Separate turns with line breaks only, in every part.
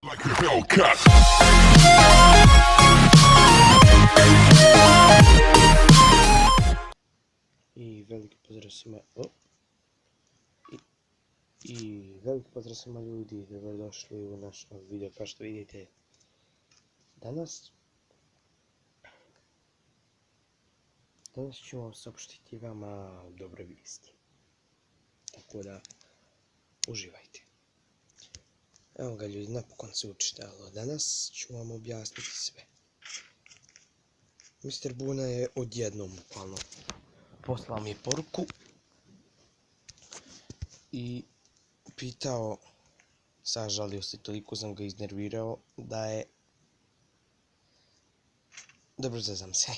Like a Hellcat.
I veliki pozdrav svima. I veliki pozdrav svima ljudi, dobrodošli u naš novi video. Kao što vidite, danas ću vam saopštiti vama dobre vijesti. Tako da, uživajte. Evo ga ljudi, napokon se učitalo. Danas ću vam objasniti sve. Mr. Buna je odjednom bukvalno poslao mi poruku i pitao, sažalio se, toliko sam ga iznervirao da je... Dobro, zezam se.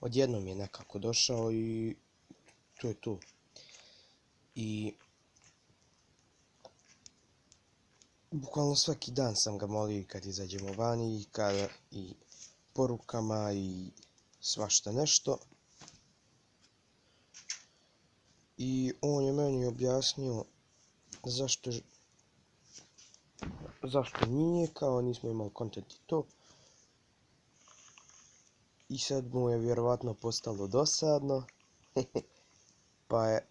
Odjednom je nekako došao i to je to. I bukvalno svaki dan sam ga molio kad izađemo vani i porukama i svašta nešto. I on je meni objasnio zašto nije, kao nismo imali kontent i to. I sad mu je vjerovatno postalo dosadno, pa je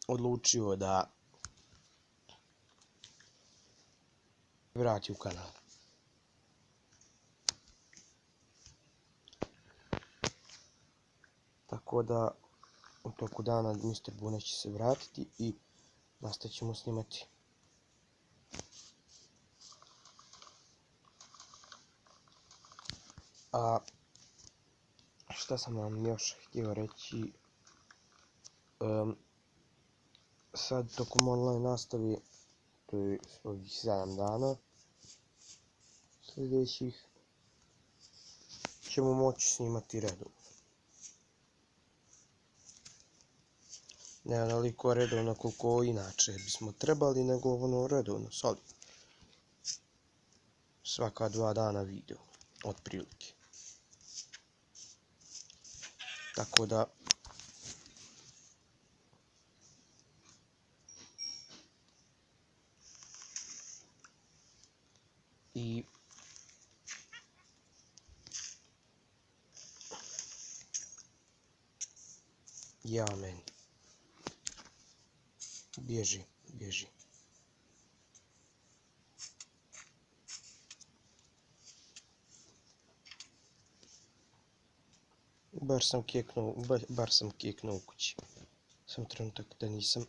odlučio da vrati u kanal. Tako da u toku dana Mr. Buna će se vratiti i nastavit ćemo snimati. A šta sam vam još htio reći, sad tokom online nastave, to je ovih 7 dana sljedećih, ćemo moći snimati redovno. Ne onoliko redovno koliko inače bismo trebali, nego ono redovno, solidno. Svaka 2 dana video, otprilike. Tako da... I... ja meni. Bježi. Bar sam keknuo u kući. Sam trenutak da nisam.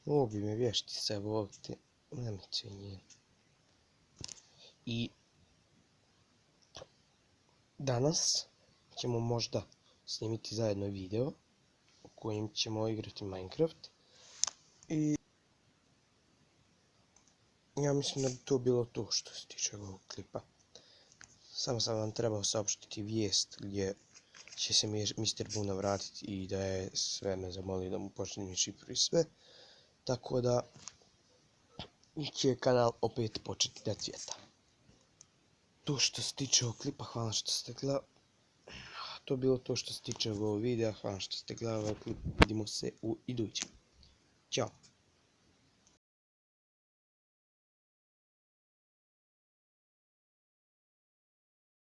Ovo bi me vještica ovdje. Nemice njen. I... danas ćemo možda snimiti zajedno video u kojem ćemo igrati Minecraft. I... ja mislim da bi to bilo to što se tiče ovog klipa. Samo sam vam trebao saopštiti vijest gdje će se Mr. Buna vratiti i da je sve me zamolio da mu počnem šifru i sve. Tako da će kanal opet početi da cvjeta. To što se tiče ovog klipa, hvala što ste gledali. To bilo to što se tiče ovog videa, hvala što ste gledali ovaj klip. Vidimo se u idućem. Ćao.